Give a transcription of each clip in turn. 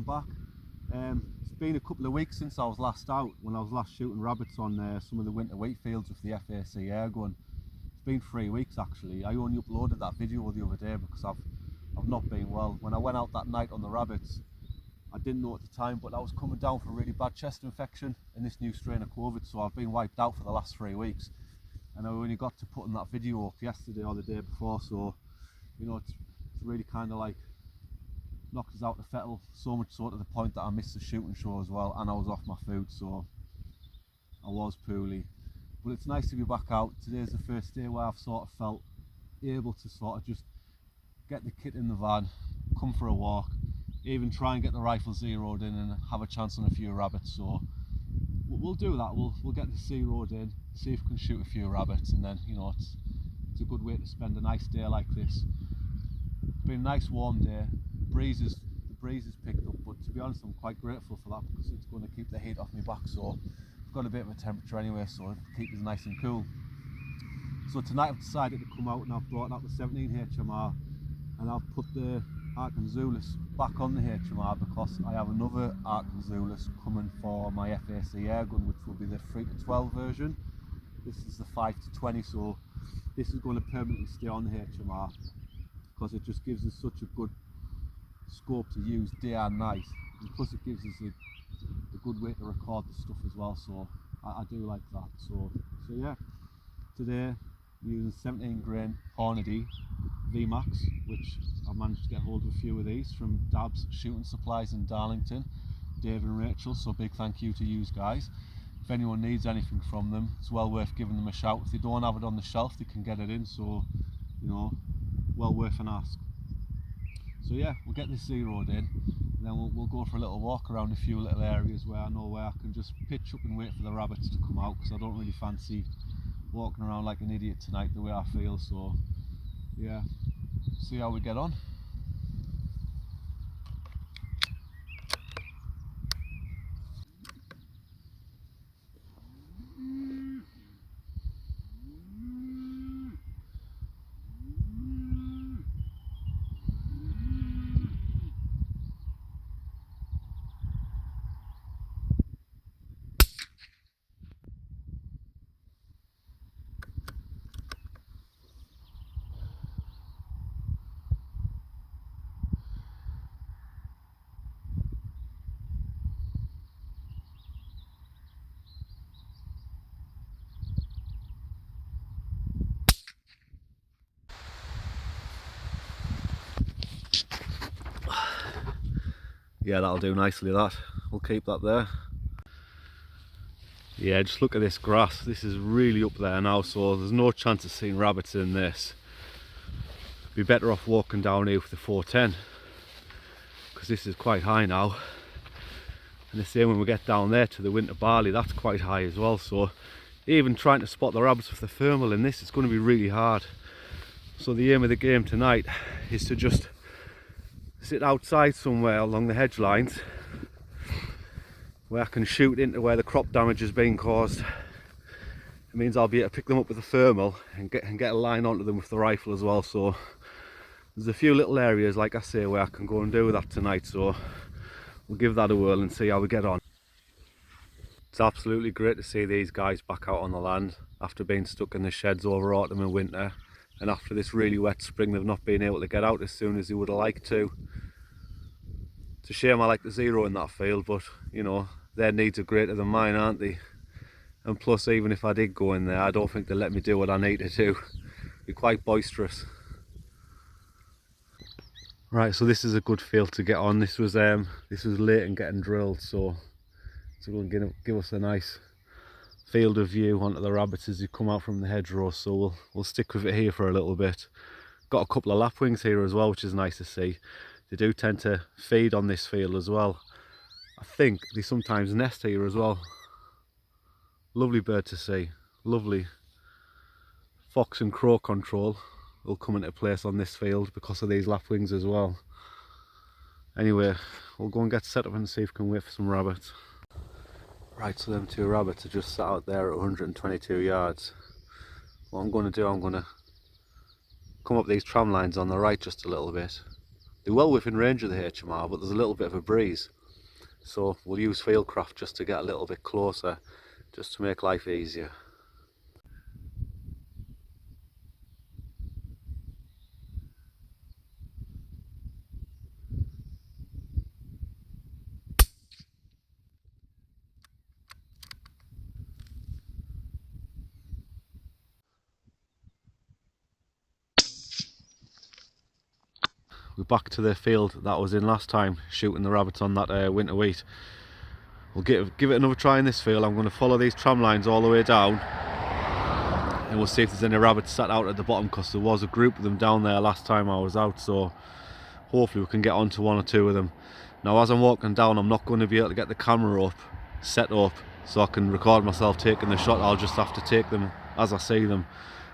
I'm back. It's been a couple of weeks since I was last out, when I was last shooting rabbits on some of the winter wheat fields with the FAC Arken. It's been 3 weeks actually. I only uploaded that video the other day because I've not been well. When I went out that night on the rabbits, I didn't know at the time, but I was coming down for a really bad chest infection and this new strain of COVID, so I've been wiped out for the last 3 weeks. And I only got to putting that video up yesterday or the day before, so you know, it's really kind of like knocked us out the fettle, so much so to the point that I missed the shooting show as well, and I was off my food, so I was poorly. But it's nice to be back out. Today's the first day where I've sort of felt able to sort of just get the kit in the van, come for a walk, even try and get the rifle zeroed in and have a chance on a few rabbits. So we'll do that. We'll get the zeroed in, see if we can shoot a few rabbits, and then, you know, it's a good way to spend a nice day like this. It's been a nice warm day. The breeze has picked up, but to be honest, I'm quite grateful for that because it's going to keep the heat off my back. So I've got a bit of a temperature anyway, so it'll keep us nice and cool. So tonight I've decided to come out and I've brought out the 17 HMR and I've put the Arken zulus back on the HMR because I have another Arken zulus coming for my FAC airgun, which will be the 3 to 12 version. This is the 5 to 20, so this is going to permanently stay on the HMR because it just gives us such a good scope to use day and night, and plus it gives us a good way to record the stuff as well, so I do like that. So yeah, today I'm using 17 grain Hornady VMAX, which I managed to get hold of a few of these from Dab's Shooting Supplies in Darlington, Dave and Rachel, so big thank you to you guys. If anyone needs anything from them, it's well worth giving them a shout. If they don't have it on the shelf, they can get it in, so you know, well worth an ask. So yeah, we'll get this zeroed in, and then we'll go for a little walk around a few little areas where I know where I can just pitch up and wait for the rabbits to come out, because I don't really fancy walking around like an idiot tonight the way I feel. So yeah, see how we get on. Yeah, that'll do nicely, that. We'll keep that there. Yeah, just look at this grass. This is really up there now, so there's no chance of seeing rabbits in this. Be better off walking down here with the 410 because this is quite high now. And the same when we get down there to the winter barley, that's quite high as well. So even trying to spot the rabbits with the thermal in this, it's going to be really hard. So the aim of the game tonight is to just sit outside somewhere along the hedge lines where I can shoot into where the crop damage has been caused. It means I'll be able to pick them up with the thermal and get a line onto them with the rifle as well. So there's a few little areas, like I say, where I can go and do that tonight, so we'll give that a whirl and see how we get on. It's absolutely great to see these guys back out on the land after being stuck in the sheds over autumn and winter, and after this really wet spring they've not been able to get out as soon as they would have liked to. It's a shame I like the zero in that field, but you know, their needs are greater than mine, aren't they? And plus, even if I did go in there, I don't think they'll let me do what I need to do. Be quite boisterous. Right, so this is a good field to get on. This was late in getting drilled, so it's going to give us a nice field of view onto the rabbits as they come out from the hedgerow. So we'll stick with it here for a little bit. Got a couple of lapwings here as well, which is nice to see. They do tend to feed on this field as well. I think they sometimes nest here as well. Lovely bird to see, lovely. Fox and crow control will come into place on this field because of these lapwings as well. Anyway, we'll go and get set up and see if we can wait for some rabbits. Right, so them two rabbits are just sat out there at 122 yards. What I'm going to do, I'm going to come up these tram lines on the right just a little bit, They're well within range of the HMR, but there's a little bit of a breeze. So we'll use fieldcraft just to get a little bit closer, just to make life easier. We're back to the field that I was in last time, shooting the rabbits on that winter wheat. We'll give it another try in this field. I'm going to follow these tram lines all the way down, and we'll see if there's any rabbits sat out at the bottom, because there was a group of them down there last time I was out, so hopefully we can get onto one or two of them. Now as I'm walking down, I'm not going to be able to get the camera up, set up, so I can record myself taking the shot. I'll just have to take them as I see them,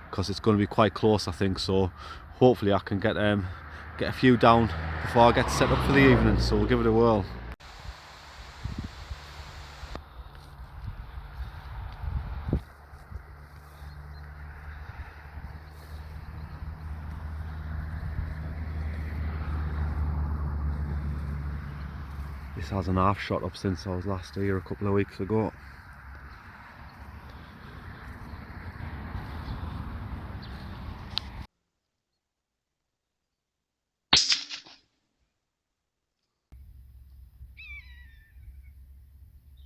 because it's going to be quite close, I think. So hopefully I can get a few down before I get set up for the evening, so we'll give it a whirl. This hasn't half shot up since I was last here a couple of weeks ago.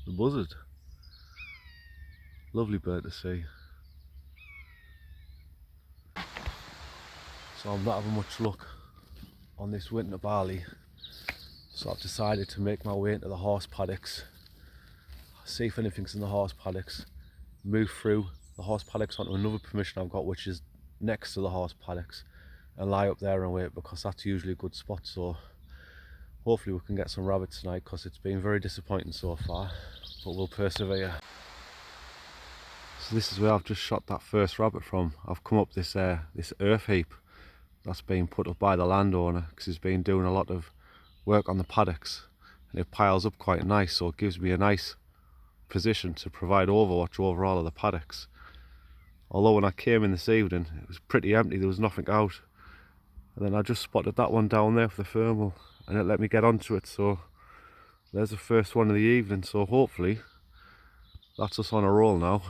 The buzzard. Lovely bird to see. So I'm not having much luck on this winter barley, so I've decided to make my way into the horse paddocks, see if anything's in the horse paddocks, move through the horse paddocks onto another permission I've got, which is next to the horse paddocks, and lie up there and wait, because that's usually a good spot. So hopefully we can get some rabbits tonight, because it's been very disappointing so far, but we'll persevere. So this is where I've just shot that first rabbit from. I've come up this earth heap that's been put up by the landowner, because he's been doing a lot of work on the paddocks, and it piles up quite nice, so it gives me a nice position to provide overwatch over all of the paddocks. Although when I came in this evening it was pretty empty, there was nothing out, and then I just spotted that one down there for the thermal, and it let me get onto it. So there's the first one of the evening, so hopefully that's us on a roll now.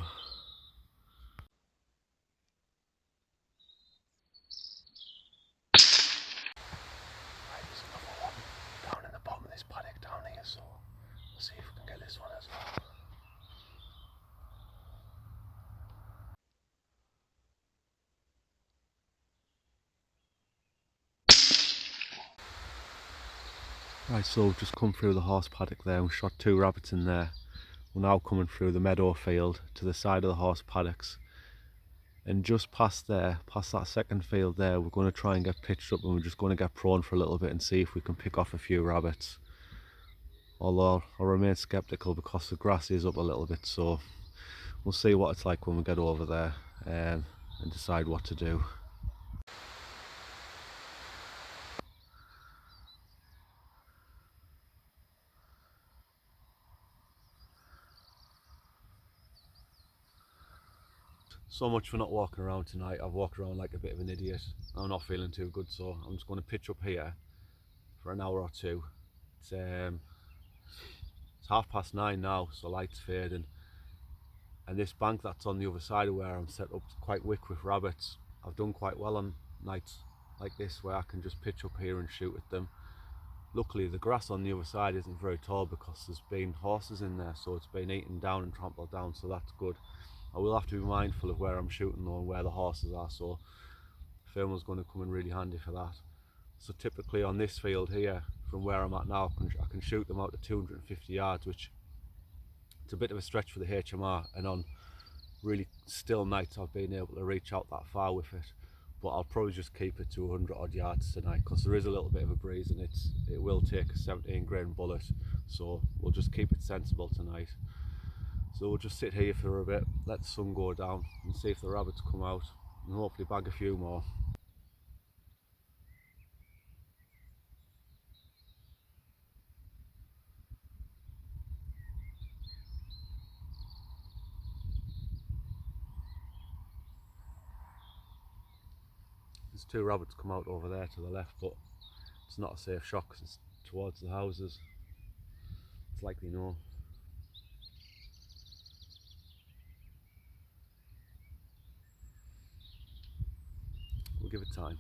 Down in the bottom of this paddock down here, so we'll see if we can get this one as well. Right, so we've just come through the horse paddock there, and we shot two rabbits in there. We're now coming through the meadow field to the side of the horse paddocks, and just past there, past that second field there, we're going to try and get pitched up, and we're just going to get prone for a little bit and see if we can pick off a few rabbits. Although I remain sceptical, because the grass is up a little bit, so we'll see what it's like when we get over there and decide what to do. So much for not walking around tonight. I've walked around like a bit of an idiot. I'm not feeling too good, so I'm just going to pitch up here for an hour or two. It's 9:30 now, so light's fading, and this bank that's on the other side of where I'm set up is quite wick with rabbits. I've done quite well on nights like this where I can just pitch up here and shoot at them. Luckily the grass on the other side isn't very tall, because there's been horses in there, so it's been eaten down and trampled down, so that's good. I will have to be mindful of where I'm shooting though, and where the horses are, so thermal's going to come in really handy for that. So typically on this field here, from where I'm at now, I can shoot them out to 250 yards, which it's a bit of a stretch for the HMR, and on really still nights I've been able to reach out that far with it. But I'll probably just keep it to 100 odd yards tonight, because there is a little bit of a breeze, and it will take a 17 grain bullet, so we'll just keep it sensible tonight. So we'll just sit here for a bit, let the sun go down, and see if the rabbits come out, and hopefully bag a few more. There's two rabbits come out over there to the left, but it's not a safe shot because it's towards the houses. It's likely no. We'll give it time.